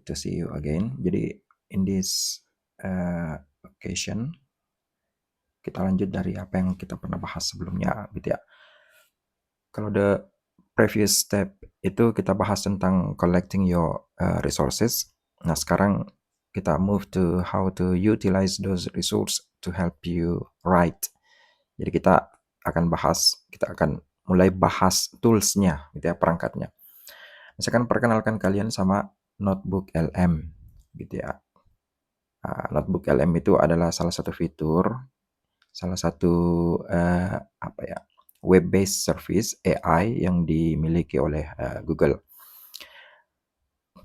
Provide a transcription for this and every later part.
to see you again. Jadi in this occasion kita lanjut dari apa yang kita pernah bahas sebelumnya gitu ya. Kalau the previous step itu kita bahas tentang collecting your resources. Nah, sekarang kita move to how to utilize those resources to help you write. Jadi kita akan mulai bahas tools-nya gitu ya, perangkatnya. Misalkan perkenalkan kalian sama Notebook LM gitu ya. Notebook LM itu adalah salah satu fitur, salah satu web-based service AI yang dimiliki oleh Google.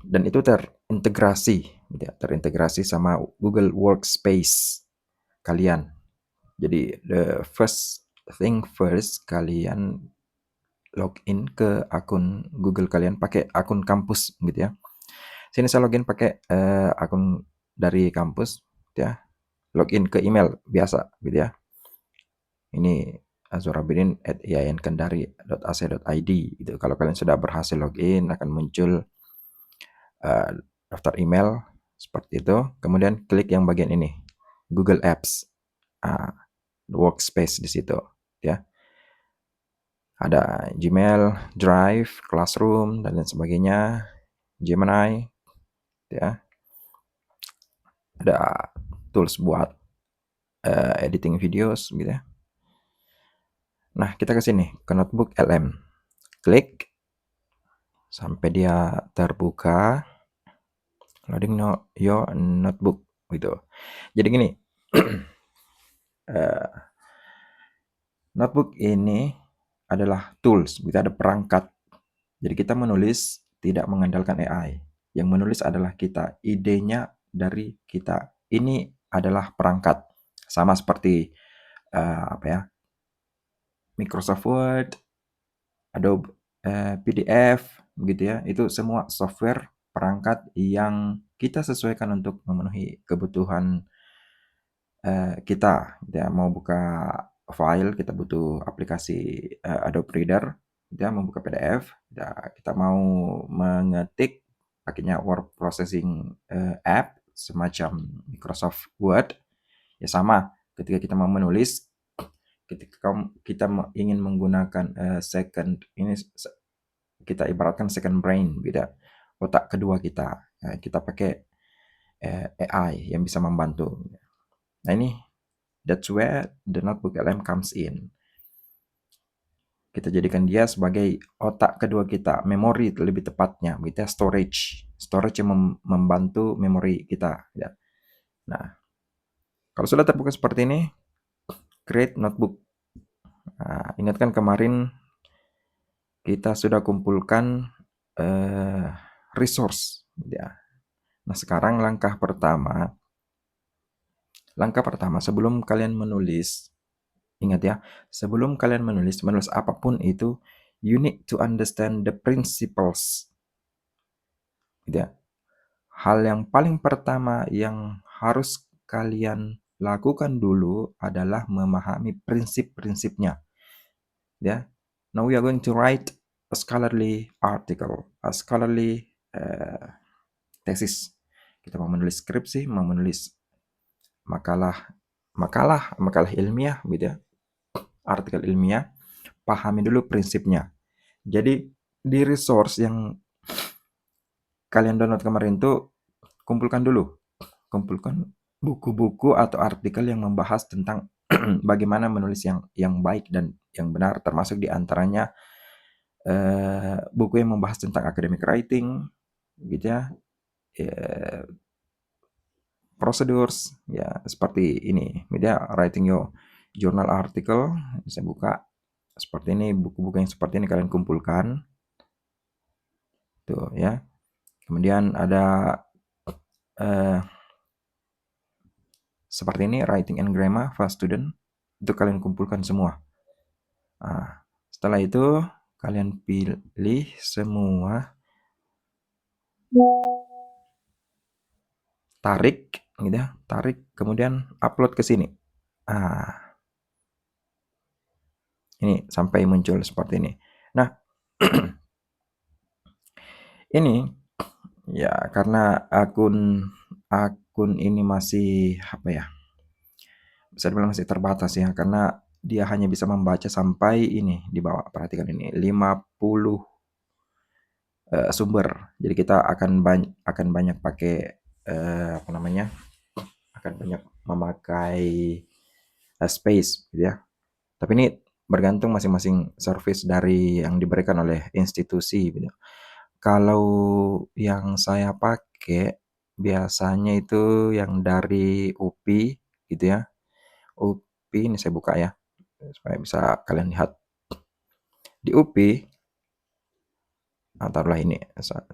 Dan itu terintegrasi gitu ya, terintegrasi sama Google Workspace kalian. Jadi the first thing first, kalian login ke akun Google kalian pakai akun kampus gitu ya. Sini saya login pakai akun dari kampus gitu ya. Login ke email biasa gitu ya. Ini azorabidin@iankendari.ac.id gitu. Kalau kalian sudah berhasil login, akan muncul daftar email seperti itu. Kemudian klik yang bagian ini, Google Apps, Workspace di situ ya. Ada Gmail, Drive, Classroom, dan lain sebagainya, Gemini, ya. Ada tools buat editing videos, gitu ya. Nah, kita ke sini, ke Notebook LM. Klik, sampai dia terbuka. Loading your notebook, gitu. Jadi gini, notebook ini adalah tools, kita ada perangkat. Jadi kita menulis tidak mengandalkan AI. Yang menulis adalah kita, idenya dari kita. Ini adalah perangkat. Sama seperti Microsoft Word, Adobe PDF, begitu ya. Itu semua software perangkat yang kita sesuaikan untuk memenuhi kebutuhan kita. Ya, mau buka file, kita butuh aplikasi Adobe Reader. Ya, mau buka PDF, ya, kita mau mengetik pakainya word processing app semacam Microsoft Word. Ya sama, ketika kita mau menulis, ketika kita ingin menggunakan second, ini kita ibaratkan second brain, beda otak kedua kita. Ya, kita pakai AI yang bisa membantu. Nah ini, that's where the Notebook LM comes in. Kita jadikan dia sebagai otak kedua kita, memori lebih tepatnya, gitu ya, storage yang membantu memori kita. Ya. Nah, kalau sudah terbuka seperti ini, create notebook. Nah, ingatkan kemarin kita sudah kumpulkan resource. Ya. Nah, sekarang langkah pertama sebelum kalian menulis, ingat ya, sebelum kalian menulis apapun itu, you need to understand the principles. Gitu ya. Hal yang paling pertama yang harus kalian lakukan dulu adalah memahami prinsip-prinsipnya. Ya. Now we are going to write a scholarly article, a scholarly tesis. Kita mau menulis skripsi, mau menulis makalah ilmiah, gitu ya. Artikel ilmiah, pahami dulu prinsipnya. Jadi di resource yang kalian download kemarin tuh, kumpulkan buku-buku atau artikel yang membahas tentang bagaimana menulis yang baik dan yang benar, termasuk diantaranya buku yang membahas tentang academic writing, gitu ya, procedures, ya seperti ini, media writing your journal article. Saya buka seperti ini, buku-buku yang seperti ini kalian kumpulkan, tuh ya. Kemudian ada seperti ini, writing and grammar for student, itu kalian kumpulkan semua. Nah, setelah itu kalian pilih semua, tarik, gitu ya, kemudian upload ke sini. Nah, ini sampai muncul seperti ini. Nah, ini Ya, karena akun akun ini masih, apa ya, bisa dibilang masih terbatas ya, karena dia hanya bisa membaca sampai ini, di bawah, perhatikan ini, 50 sumber. Jadi kita akan banyak pakai, apa namanya, akan banyak memakai, space gitu ya. Tapi ini bergantung masing-masing service dari yang diberikan oleh institusi gitu. Kalau yang saya pakai biasanya itu yang dari UPI gitu ya. UPI ini saya buka ya, supaya bisa kalian lihat. Di UPI, taruhlah ini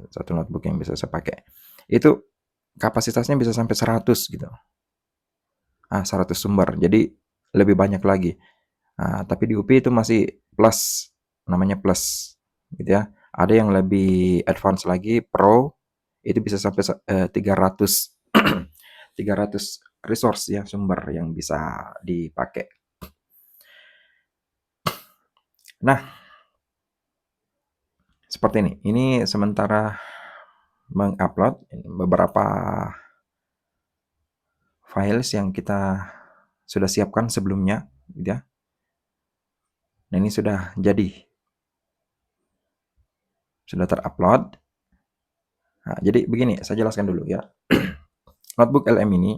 satu notebook yang bisa saya pakai. Itu kapasitasnya bisa sampai 100 gitu. 100 sumber. Jadi lebih banyak lagi. Tapi di UPI itu masih plus, namanya plus gitu ya. Ada yang lebih advance lagi, Pro, itu bisa sampai 300 300 resource ya, sumber yang bisa dipakai. Nah, seperti ini. Ini sementara mengupload beberapa files yang kita sudah siapkan sebelumnya, gitu ya. Nah, ini sudah jadi, sudah terupload. Nah, jadi begini, saya jelaskan dulu ya. Notebook LM ini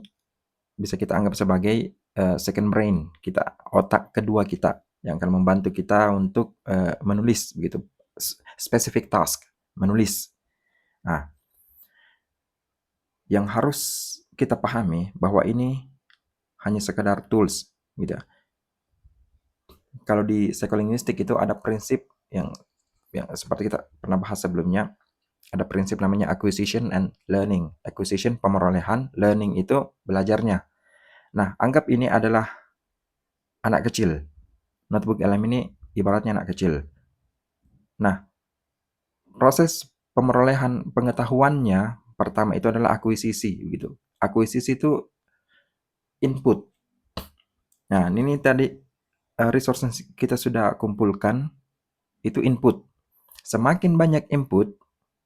bisa kita anggap sebagai second brain kita, otak kedua kita yang akan membantu kita untuk menulis begitu, specific task, menulis. Nah, yang harus kita pahami bahwa ini hanya sekedar tools gitu ya. Kalau di psikolinguistik itu ada prinsip yang seperti kita pernah bahas sebelumnya, ada prinsip namanya acquisition and learning. Acquisition pemerolehan, learning itu belajarnya. Nah, anggap ini adalah anak kecil. Notebook LM ini ibaratnya anak kecil. Nah, proses pemerolehan pengetahuannya pertama itu adalah akuisisi gitu. Akuisisi itu input. Nah, ini tadi resource yang kita sudah kumpulkan itu input. Semakin banyak input,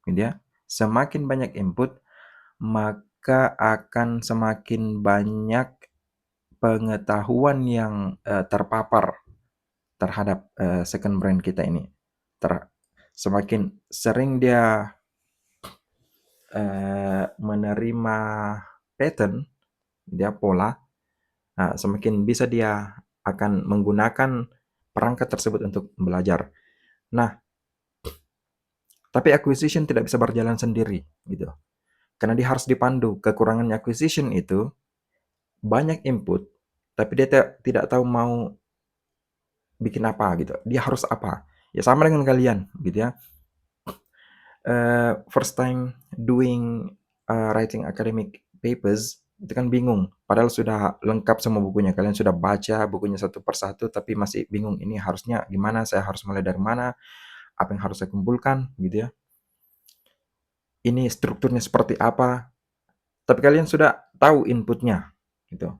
gitu ya. Semakin banyak input, maka akan semakin banyak pengetahuan yang terpapar terhadap second brain kita ini. Semakin sering dia menerima pattern, dia pola, semakin bisa dia akan menggunakan perangkat tersebut untuk belajar. Nah, tapi acquisition tidak bisa berjalan sendiri, gitu. Karena dia harus dipandu. Kekurangannya acquisition itu banyak input, tapi dia tidak tahu mau bikin apa gitu. Dia harus apa? Ya sama dengan kalian, gitu ya. First time doing writing academic papers itu kan bingung. Padahal sudah lengkap semua bukunya. Kalian sudah baca bukunya satu persatu, tapi masih bingung. Ini harusnya gimana? Saya harus mulai dari mana? Apa yang harus saya kumpulkan? Gitu ya. Ini strukturnya seperti apa? Tapi kalian sudah tahu inputnya, gitu.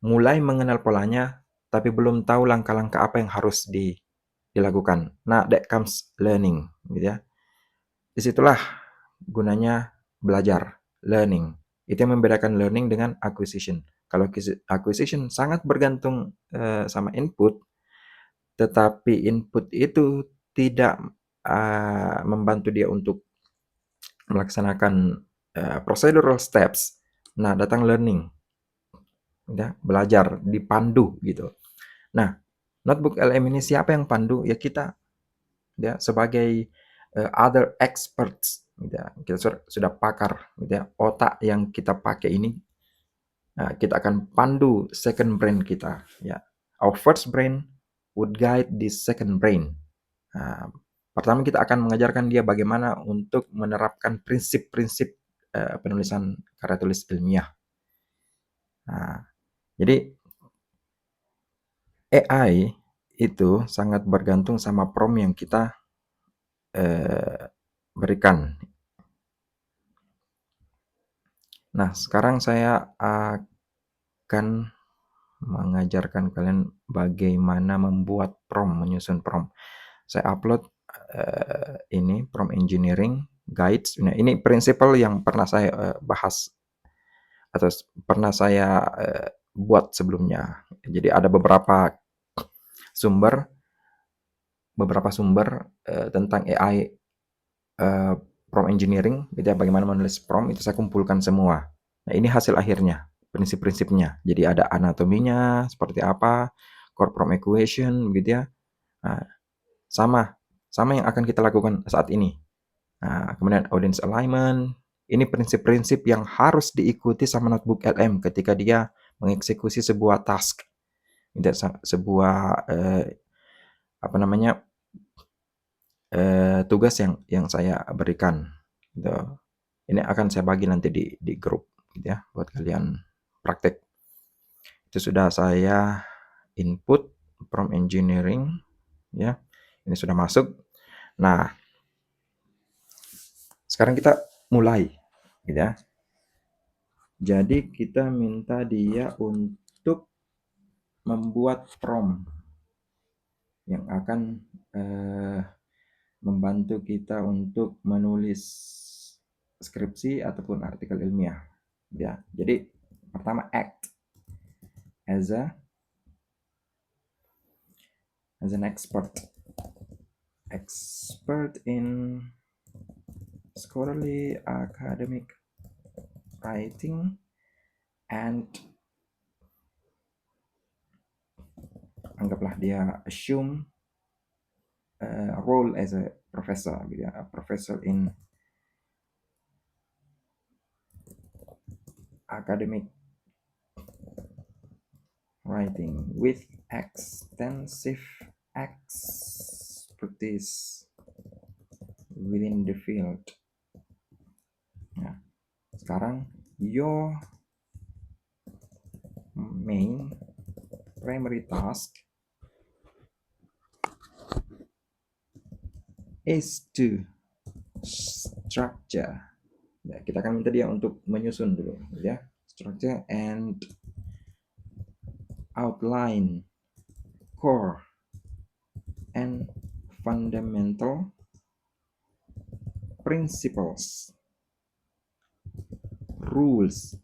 Mulai mengenal polanya, tapi belum tahu langkah-langkah apa yang harus dilakukan. Nah, that comes learning, gitu ya. Disitulah gunanya belajar, learning. Itu yang membedakan learning dengan acquisition. Kalau acquisition sangat bergantung sama input, tetapi input itu tidak membantu dia untuk melaksanakan procedural steps. Nah, datang learning, ya, belajar, dipandu gitu. Nah, notebook LM ini siapa yang pandu? Ya kita, ya sebagai other experts, gitu ya. Kita sudah pakar, gitu ya. Otak yang kita pakai ini, kita akan pandu second brain kita, ya. Our first brain would guide the second brain. Nah, pertama kita akan mengajarkan dia bagaimana untuk menerapkan prinsip-prinsip penulisan karya tulis ilmiah. Nah, jadi AI itu sangat bergantung sama prompt yang kita berikan. Nah, sekarang saya akan mengajarkan kalian bagaimana membuat prompt, menyusun prompt. Saya upload ini prompt engineering guides. Nah, ini prinsipal yang pernah saya bahas atau pernah saya buat sebelumnya. Jadi ada sumber beberapa sumber tentang AI prompt engineering, gitu ya, bagaimana menulis prompt itu saya kumpulkan semua. Nah, ini hasil akhirnya, prinsip-prinsipnya. Jadi ada anatominya seperti apa, core prompt equation, begitu ya. Nah, sama sama yang akan kita lakukan saat ini. Nah, kemudian audience alignment, ini prinsip-prinsip yang harus diikuti sama notebook LM ketika dia mengeksekusi sebuah task, gitu ya, sebuah apa namanya, tugas yang saya berikan, gitu. Ini akan saya bagi nanti di grup, gitu ya, buat kalian praktek. Itu sudah saya input prompt engineering, ya. Ini sudah masuk. Nah, sekarang kita mulai, gitu ya. Jadi kita minta dia untuk membuat prompt yang akan membantu kita untuk menulis skripsi ataupun artikel ilmiah. Ya, jadi pertama act as an expert in scholarly academic writing and anggaplah dia assume role as a professor, gitu ya, a professor in academic writing with extensive expertise within the field. Nah, sekarang your main primary task is to structure. Ya, kita akan minta dia untuk menyusun dulu, ya, structure and outline core and fundamental principles, rules,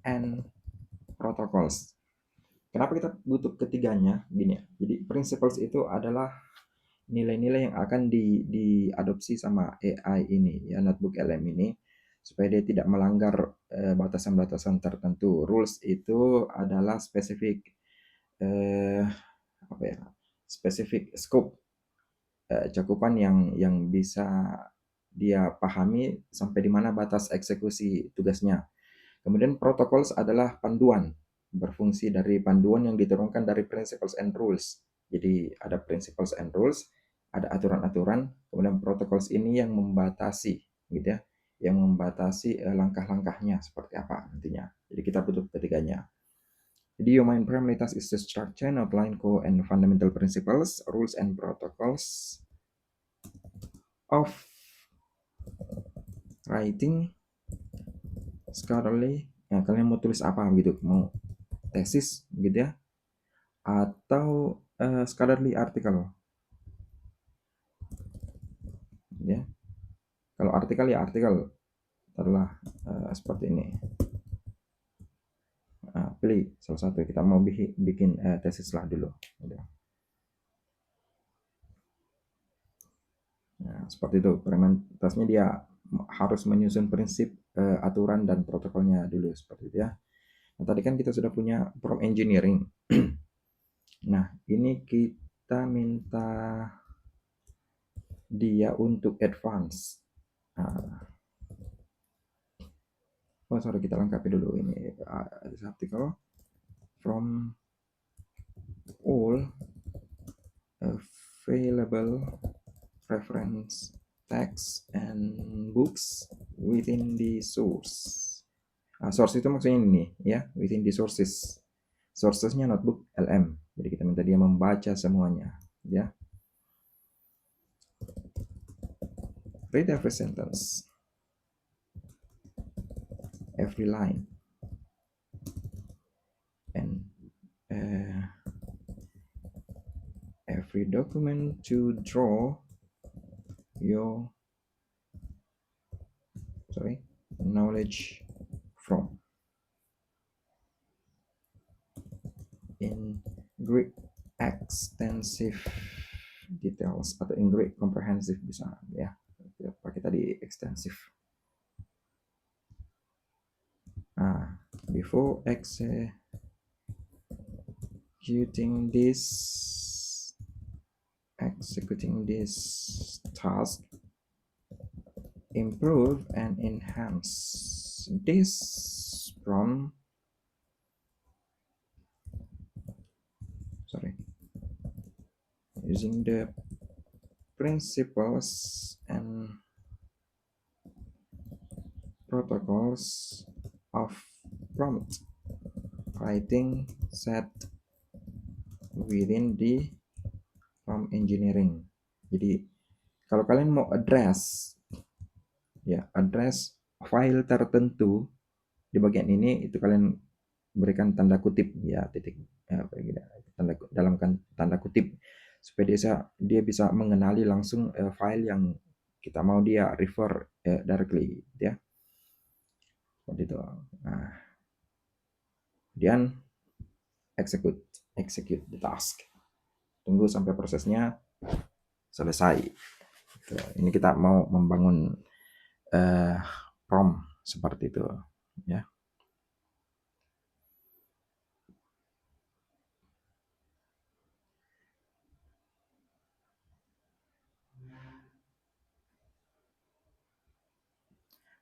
and protocols. Kenapa kita butuh ketiganya? Gini ya, jadi principles itu adalah nilai-nilai yang akan diadopsi sama AI ini, ya, notebook LM ini, supaya dia tidak melanggar batasan-batasan tertentu. Rules itu adalah spesifik apa ya? Spesifik scope, cakupan yang bisa dia pahami sampai di mana batas eksekusi tugasnya. Kemudian protocols adalah panduan, berfungsi dari panduan yang diturunkan dari principles and rules. Jadi ada principles and rules, ada aturan-aturan, kemudian protocols ini yang membatasi, gitu ya, yang membatasi langkah-langkahnya seperti apa nantinya. Jadi kita butuh ketiganya. Jadi your main primary task is to structure and outline core and fundamental principles, rules and protocols of writing scholarly. Ya, kalian mau tulis apa gitu? Mau tesis gitu ya, atau scholarly article, ya. Kalau artikel ya artikel adalah seperti ini. Pilih salah satu, kita mau bikin tesis lah dulu, gitu. Nah, seperti itu prioritasnya, dia harus menyusun prinsip, aturan dan protokolnya dulu, seperti itu ya. Nah, tadi kan kita sudah punya prompt engineering. Nah, ini kita minta dia untuk advance. Sorry, kita lengkapi dulu ini artikel from all available reference text and books within the source. Source itu maksudnya ini ya, within the sources. Sourcesnya notebook LM. Jadi kita minta dia membaca semuanya, ya. Read every sentence, every line, and every document to draw your knowledge from in great extensive details atau in great comprehensive bisa ya, pakai tadi extensive. Nah, before executing this task, improve and enhance this from using the principles and protocols of prompt writing set within the prompt engineering. Jadi kalau kalian mau address file tertentu di bagian ini, itu kalian berikan tanda kutip ya, titik dalam tanda kutip supaya dia bisa mengenali langsung file yang kita mau dia refer directly ya, seperti itu. Nah, kemudian execute the task, tunggu sampai prosesnya selesai. Ini kita mau membangun prompt seperti itu ya.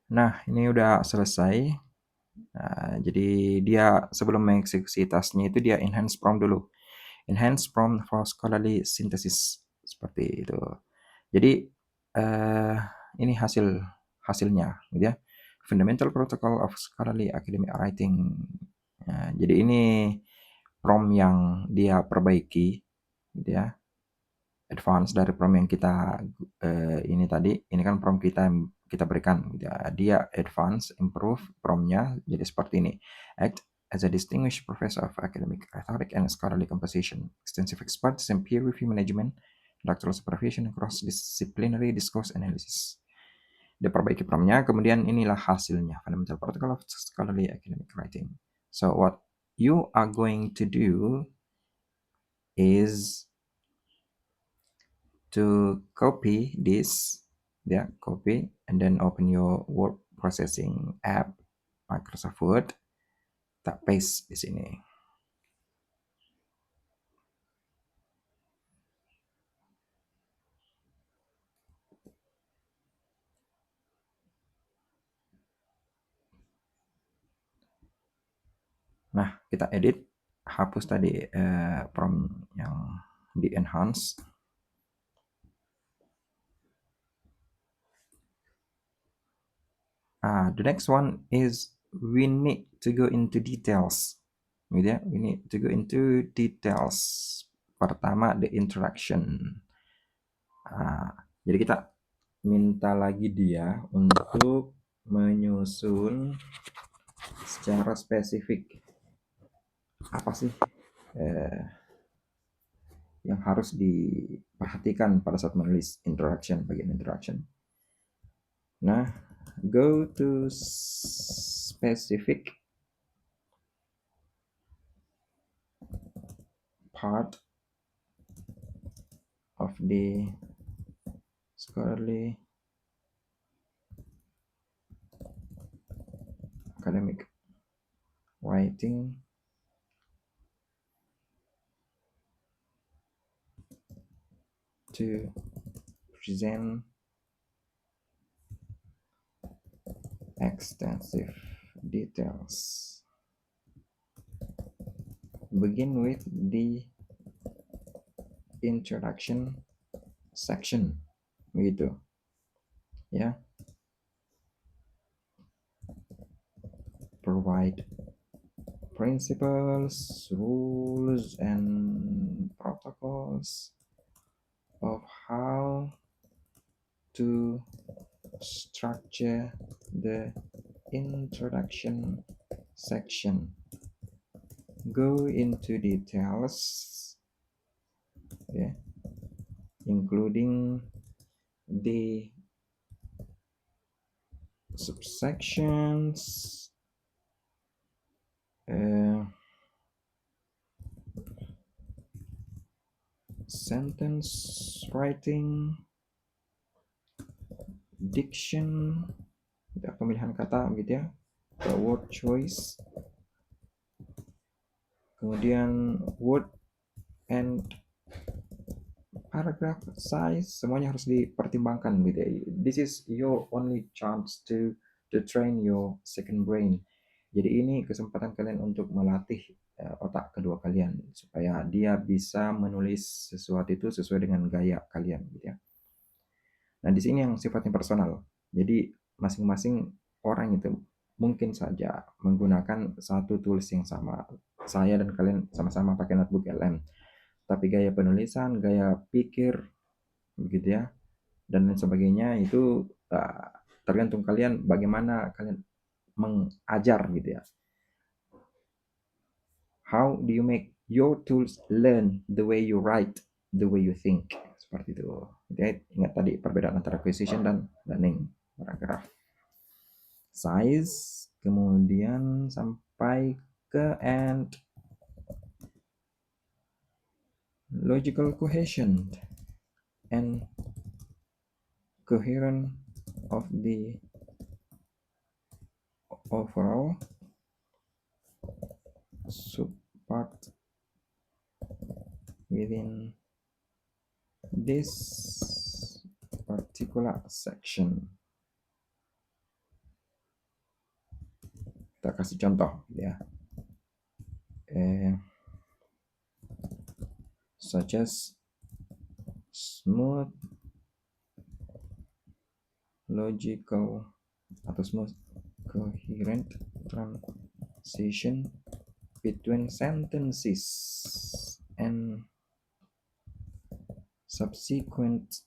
Nah, ini udah selesai. Nah, jadi dia sebelum mengeksekusi tasknya itu dia enhance prompt dulu. Enhance prompt for scholarly synthesis, seperti itu. Jadi ini hasilnya gitu ya. Fundamental Protocol of Scholarly Academic Writing. Nah, jadi ini prompt yang dia perbaiki gitu ya. Advance dari prompt yang kita ini tadi, ini kan prompt kita berikan gitu ya. Dia advance, improve promptnya jadi seperti ini. Act as a distinguished professor of academic rhetoric and scholarly composition, extensive expertise in peer review management, doctoral supervision, cross-disciplinary discourse analysis. Dia perbaiki promptnya, kemudian inilah hasilnya, Fundamental Protocol of Scholarly Academic Writing. So what you are going to do is to copy this, copy, and then open your word processing app, Microsoft Word, tak paste di sini. Nah, kita edit, hapus tadi prompt yang di enhance. The next one is we need to go into details. Gitu ya, we need to go into details. Pertama, the interaction. Jadi kita minta lagi dia untuk menyusun secara spesifik apa sih yang harus diperhatikan pada saat menulis introduction, bagian introduction. Nah, go to specific part of the scholarly academic writing to present extensive details. Begin with the introduction section, gitu ya. Provide principles, rules, and protocols of how to structure the introduction section. Go into details, including the subsections, sentence writing, diction, pemilihan kata gitu ya, word choice, kemudian word and paragraph size, semuanya harus dipertimbangkan gitu ya. This is your only chance to train your second brain. Jadi ini kesempatan kalian untuk melatih otak kedua kalian supaya dia bisa menulis sesuatu itu sesuai dengan gaya kalian gitu ya. Nah, di sini yang sifatnya personal. Jadi masing-masing orang itu mungkin saja menggunakan satu tools yang sama. Saya dan kalian sama-sama pakai notebook LM. Tapi gaya penulisan, gaya pikir, begitu ya, dan lain sebagainya itu tergantung kalian bagaimana kalian mengajar gitu ya. How do you make your tools learn the way you write, the way you think, seperti itu. Jadi ingat tadi perbedaan antara acquisition dan learning paragraph. Size, kemudian sampai ke and logical cohesion and coherence of the overall subpart within this particular section. Kita kasih contoh ya. Such as smooth, logical, atau smooth, coherent transition between sentences and subsequent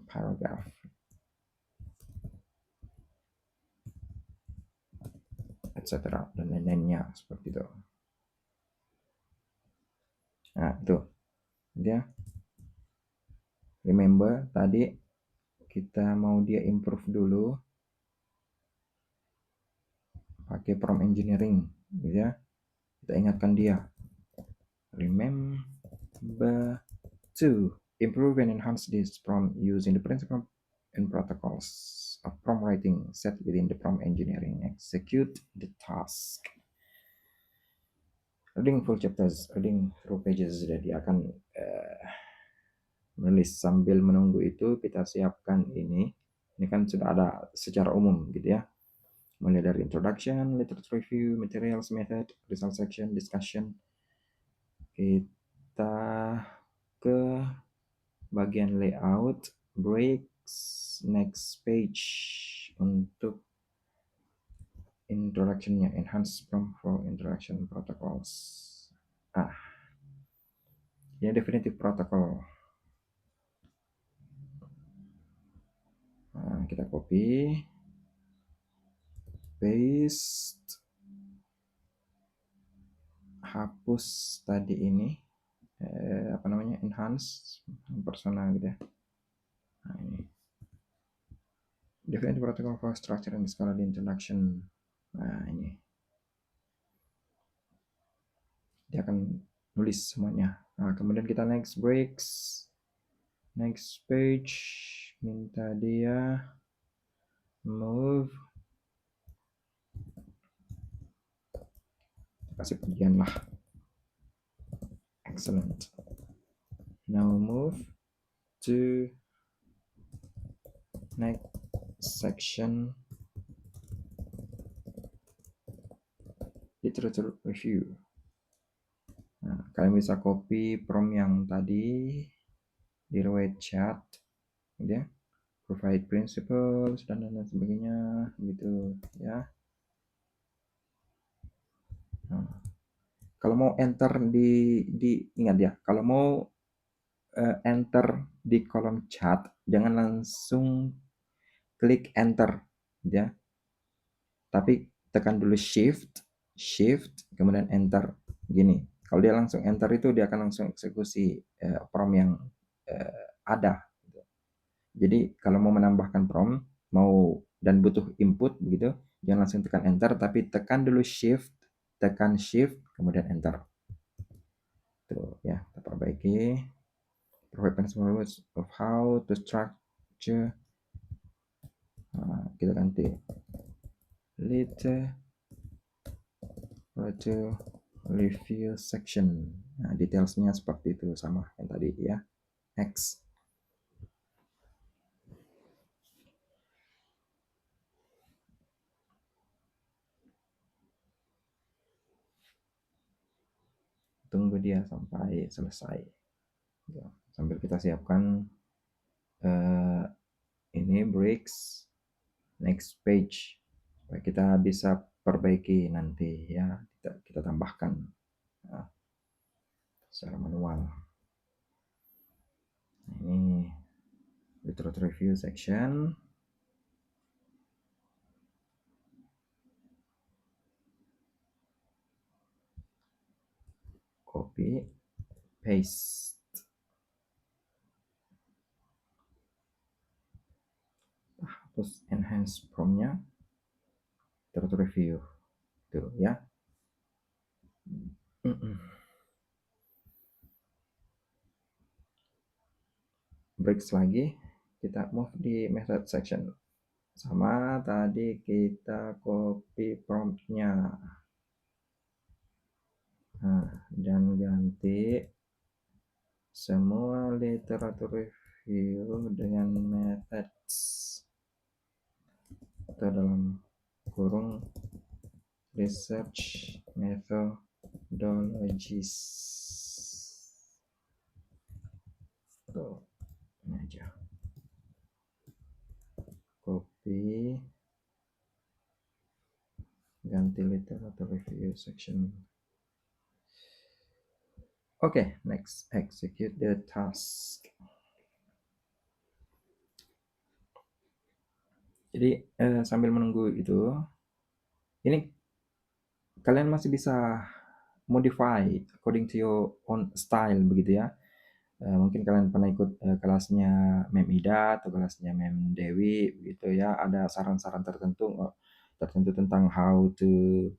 paragraph, etc. dan lain-lainnya seperti itu. Nah, itu dia. Remember tadi kita mau dia improve dulu pakai prompt engineering gitu ya. Kita ingatkan dia. Remember to improve and enhance this prompt using the principle and protocols of prompt writing set within the prompt engineering. Execute the task. Reading full chapters, reading through pages. Jadi akan menulis sambil menunggu itu kita siapkan ini. Ini kan sudah ada secara umum gitu ya. Mulai dari introduction, literature review, materials, method, result section, discussion. Kita ke bagian layout, breaks, next page untuk introduction-nya, enhance prompt for introduction protocols. Ini definitive protocol. Nah, kita copy, paste, hapus tadi ini, enhance personal gitu ya. Nah, ini definitive protocol for structure and scholarly introduction. Nah, ini dia akan nulis semuanya. Nah, kemudian kita next breaks, next page, minta dia move, kasih pujian lah, excellent. Now move to next section, literature review. Nah, kalian bisa copy prompt yang tadi di riwayat chat gitu ya, provide principles dan lain sebagainya gitu ya. Nah, kalau mau enter di ingat ya, kalau mau enter di kolom chat jangan langsung klik enter ya, tapi tekan dulu shift kemudian enter gini. Kalau dia langsung enter itu dia akan langsung eksekusi prompt yang ada. Jadi kalau mau menambahkan prompt mau dan butuh input begitu, jangan langsung tekan enter, tapi tekan dulu shift, kemudian enter. Tuh ya, kita perbaiki. Provide principal rules of how to structure. Nah, kita ganti literature review section. Nah, detailsnya seperti itu sama yang tadi ya. Next. Tunggu dia sampai selesai. Ya, sambil kita siapkan ini breaks next page supaya kita bisa perbaiki nanti ya, kita tambahkan secara manual. Ini literature review section. Copy, paste. Hapus enhance prompt-nya. Literature review. Tuh ya. Breaks lagi. Kita move di method section. Sama tadi kita copy prompt-nya. Nah, dan ganti semua literature review dengan methods atau dalam kurung research methodologies. Tuh, ini aja. Copy, ganti literature review section. Oke, next, execute the task. Jadi sambil menunggu itu, ini kalian masih bisa modify according to your own style begitu ya. Mungkin kalian pernah ikut kelasnya Mem Ida atau kelasnya Mem Dewi begitu ya. Ada saran-saran tertentu tentang how to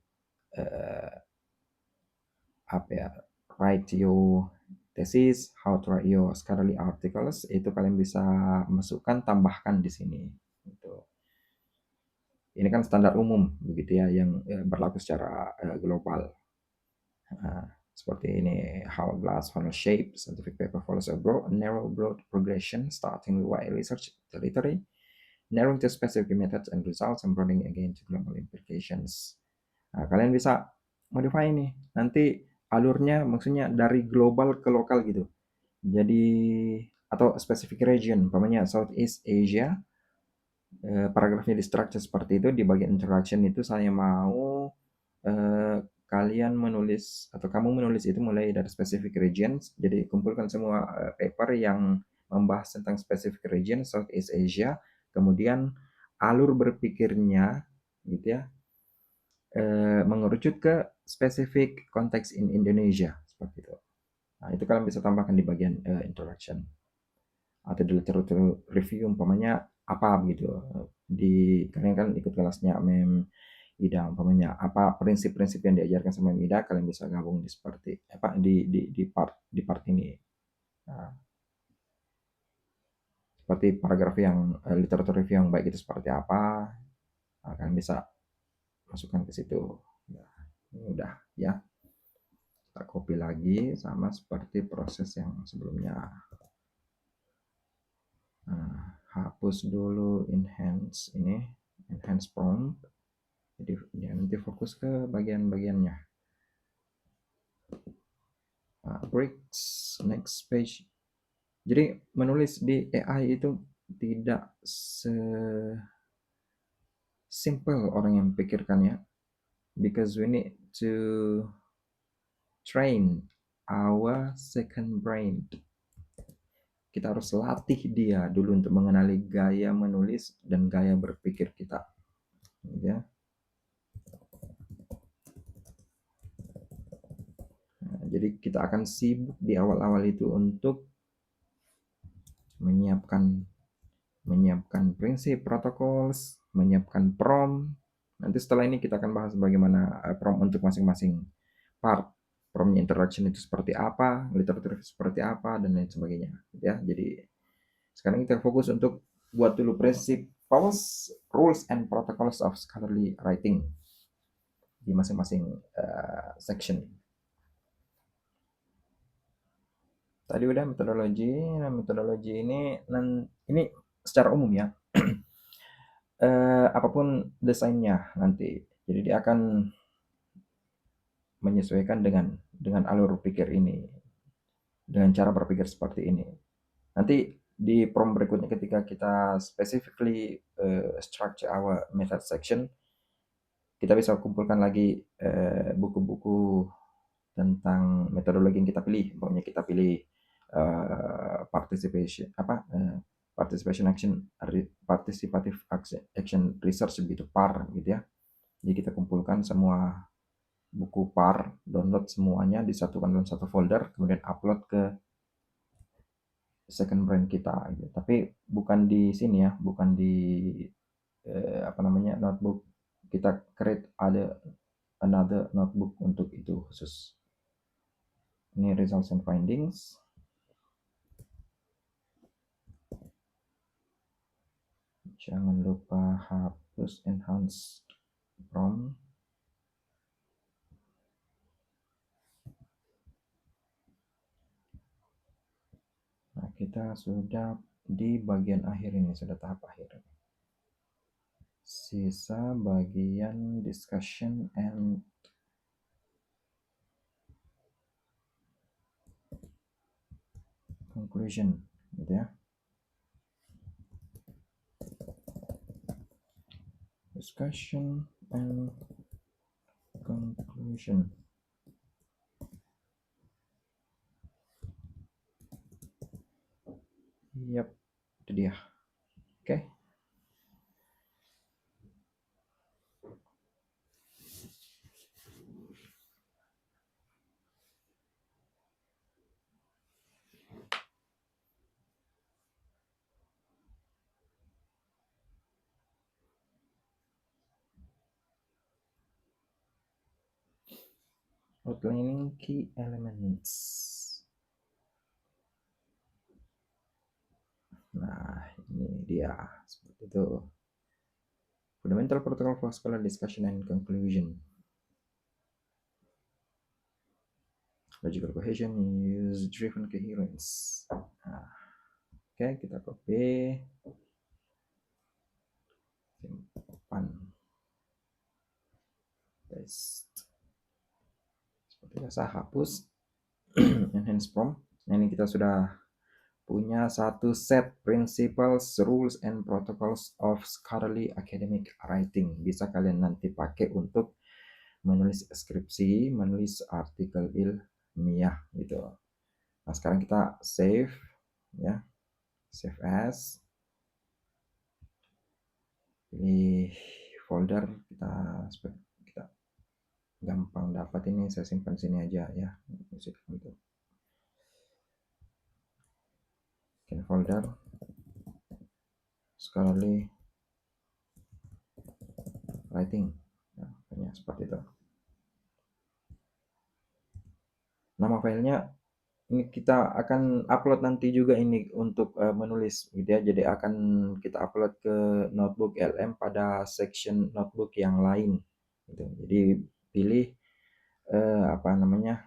write your thesis, how to write your scholarly articles. Itu kalian bisa masukkan, tambahkan di sini. Gitu. Ini kan standar umum begitu ya, yang berlaku secara global. Seperti ini, hourglass funnel shape, scientific paper follows a narrow broad progression starting with wide research territory, narrowing to specific methods and results, and broadening again to global implications. Nah, kalian bisa modify ini. Nanti alurnya maksudnya dari global ke lokal gitu. Jadi atau specific region, umpamanya Southeast Asia, paragrafnya di structure seperti itu. Di bagian introduction itu saya mau kalian menulis atau kamu menulis itu mulai dari specific regions. Jadi kumpulkan semua paper yang membahas tentang specific region Southeast Asia, kemudian alur berpikirnya gitu ya, mengerucut ke specific konteks in Indonesia seperti itu. Nah, itu kalian bisa tambahkan di bagian introduction atau di literature review umpamanya apa begitu. Di kalian kan ikut kelasnya Mem Ida umpamanya apa prinsip-prinsip yang diajarkan sama Mem Ida, kalian bisa gabung di seperti apa di part ini. Nah, seperti paragraf yang literature review yang baik itu seperti apa, nah, kalian bisa masukkan ke situ. Nah, ini udah ya. Kita copy lagi sama seperti proses yang sebelumnya. Nah, hapus dulu enhance prompt. Jadi ya, nanti fokus ke bagian-bagiannya. Breaks next page. Jadi menulis di AI itu tidak simple orang yang pikirkan ya, because we need to train our second brain. Kita harus latih dia dulu untuk mengenali gaya menulis dan gaya berpikir kita, ya. Nah, jadi kita akan sibuk di awal-awal itu untuk menyiapkan menyiapkan prinsip, protocols, menyiapkan prompt. Nanti setelah ini kita akan bahas bagaimana prompt untuk masing-masing part. Promptnya introduction itu seperti apa, literatur seperti apa, dan lain sebagainya. Ya, jadi sekarang kita fokus untuk buat dulu principles, rules, and protocols of scholarly writing di masing-masing section. Tadi udah metodologi. Nah, metodologi ini secara umum ya. Apapun desainnya nanti. Jadi dia akan menyesuaikan dengan alur pikir ini, dengan cara berpikir seperti ini. Nanti di prompt berikutnya ketika kita specifically structure our method section, kita bisa kumpulkan lagi buku-buku tentang metodologi yang kita pilih. Pokoknya kita pilih participation action, participative action research gitu, PAR gitu ya. Jadi kita kumpulkan semua buku PAR, download semuanya, disatukan dalam satu folder, kemudian upload ke second brain kita gitu. Tapi bukan di sini ya, bukan di notebook. Kita create another notebook untuk itu khusus. Ini results and findings. Jangan lupa hapus enhanced prompt. Nah, kita sudah di bagian akhir ini, sudah tahap akhir. Sisa bagian discussion and conclusion gitu ya. Discussion and conclusion. Yap, itu dia. Oke. Outlining key elements. Nah, ini dia seperti itu. Fundamental protocol for scholar discussion and conclusion. Logical cohesion, use driven coherence. Nah, oke, kita copy, simpan, paste. Seperti biasa, hapus, enhance prompt. Nah, ini kita sudah punya satu set principles, rules, and protocols of scholarly academic writing. Bisa kalian nanti pakai untuk menulis skripsi, menulis artikel ilmiah gitu. Nah, sekarang kita save ya. Save as. Pilih folder, kita gampang dapat ini, saya simpan sini aja ya. Musik gitu. Bikin folder scholarly writing. Nah, seperti itu. Nama filenya ini kita akan upload nanti juga ini untuk menulis gitu ya. Jadi akan kita upload ke notebook LM pada section notebook yang lain gitu. Jadi pilih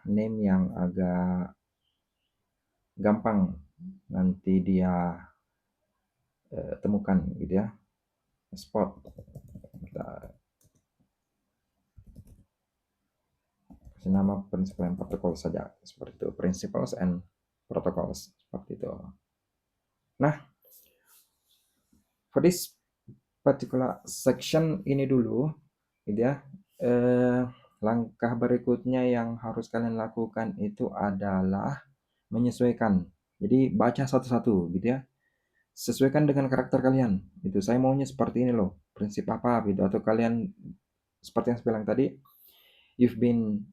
name yang agak gampang nanti dia temukan gitu ya. Spot kita kasih nama principle and protocol saja seperti itu, principles and protocols seperti itu. Nah, for this particular section ini dulu gitu ya. Langkah berikutnya yang harus kalian lakukan itu adalah menyesuaikan. Jadi baca satu-satu gitu ya. Sesuaikan dengan karakter kalian. Itu saya maunya seperti ini loh. Prinsip apa gitu, atau kalian seperti yang saya bilang tadi, you've been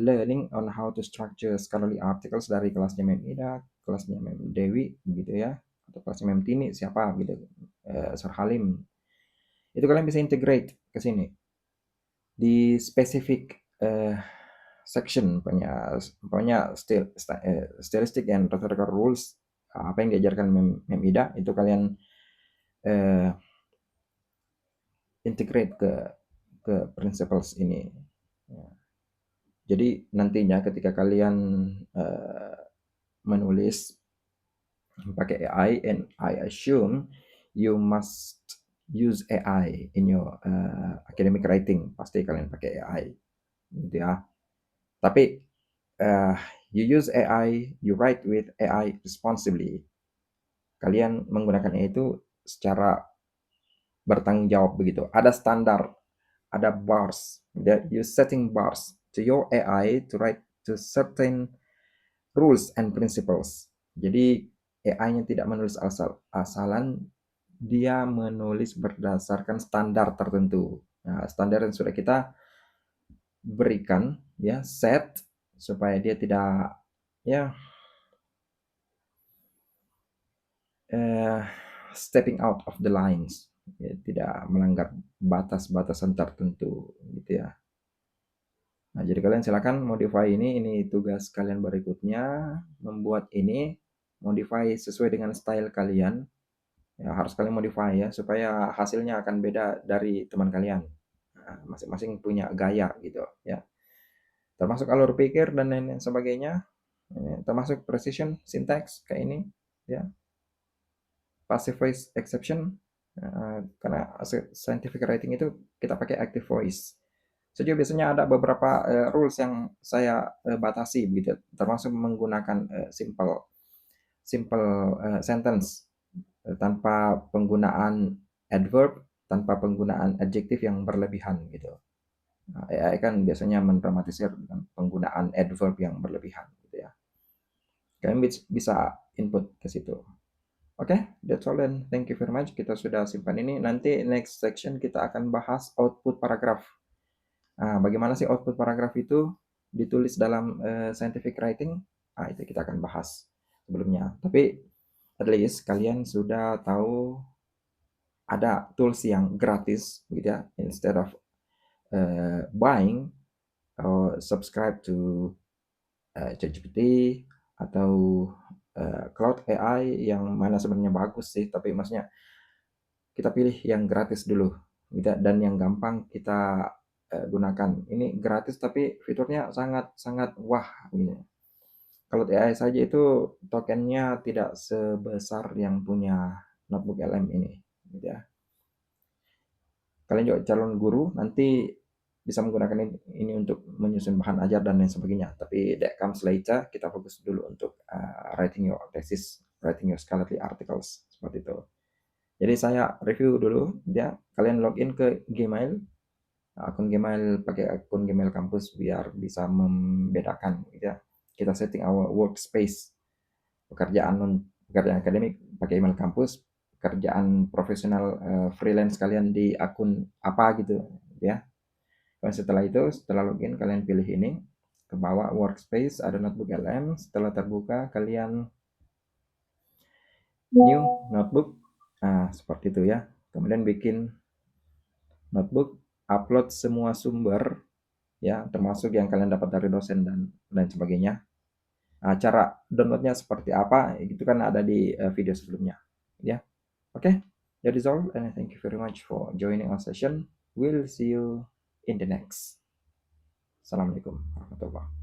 learning on how to structure scholarly articles dari kelasnya Mem Ida, kelasnya Mem Dewi gitu ya. atau kelasnya Mem Tini siapa gitu, Sir Halim. Itu kalian bisa integrate ke sini di spesifik section punya stylistic and rhetorical rules, apa yang diajarkan Mem Ida itu kalian integrate ke principles ini. Ya. Jadi nantinya ketika kalian menulis pakai AI, and I assume you must use AI in your academic writing, pasti kalian pakai AI, gitu ya. Tapi you use AI, you write with AI responsibly. Kalian menggunakan AI itu secara bertanggung jawab begitu. Ada standar, ada bars. You setting bars to your AI to write to certain rules and principles. Jadi AI-nya tidak menulis asal-asalan, dia menulis berdasarkan standar tertentu. Nah, standar yang sudah kita berikan, ya, set supaya dia tidak, ya, stepping out of the lines, ya, tidak melanggar batas-batasan tertentu, gitu ya. Nah, jadi kalian silakan modify ini tugas kalian berikutnya, membuat ini, modify sesuai dengan style kalian. Ya, harus kalian modify ya, supaya hasilnya akan beda dari teman kalian. Nah, masing-masing punya gaya gitu ya. Termasuk alur pikir dan lain sebagainya. Termasuk precision, syntax kayak ini ya. Passive voice exception, karena scientific writing itu kita pakai active voice. So, juga biasanya ada beberapa rules yang saya batasi begitu, termasuk menggunakan simple simple sentence, tanpa penggunaan adverb, tanpa penggunaan adjektif yang berlebihan gitu. Nah, AI kan biasanya mendramatisir dengan penggunaan adverb yang berlebihan gitu ya. Kalian bisa input ke situ. Oke, that's all, and thank you very much. Kita sudah simpan ini. Nanti next section kita akan bahas output paragraph. Nah, bagaimana sih output paragraph itu ditulis dalam scientific writing? Nah, itu kita akan bahas sebelumnya. Tapi at least kalian sudah tahu ada tools yang gratis gitu ya, instead of buying or subscribe to ChatGPT atau Cloud AI, yang mana sebenarnya bagus sih, tapi maksudnya kita pilih yang gratis dulu gitu, dan yang gampang kita gunakan. Ini gratis tapi fiturnya sangat sangat wah gitu. Kalau AI saja itu tokennya tidak sebesar yang punya notebook LM ini gitu ya. Kalian juga calon guru nanti bisa menggunakan ini untuk menyusun bahan ajar dan lain sebagainya. Tapi that comes later. Kita fokus dulu untuk writing your thesis, writing your scholarly articles seperti itu. Jadi saya review dulu ya. Kalian login ke Gmail, akun Gmail, pakai akun Gmail kampus biar bisa membedakan gitu ya. Kita setting our workspace, pekerjaan akademik pakai email kampus, pekerjaan profesional freelance kalian di akun apa gitu ya. Dan setelah itu, setelah login kalian pilih ini, ke bawah workspace ada notebook LM. Setelah terbuka kalian new notebook, nah seperti itu ya. Kemudian bikin notebook, upload semua sumber ya, termasuk yang kalian dapat dari dosen dan lain sebagainya. Nah, cara downloadnya seperti apa itu kan ada di video sebelumnya ya. Oke, that is all, and thank you very much for joining our session. We'll see you in the next. Assalamualaikum warahmatullahi wabarakatuh.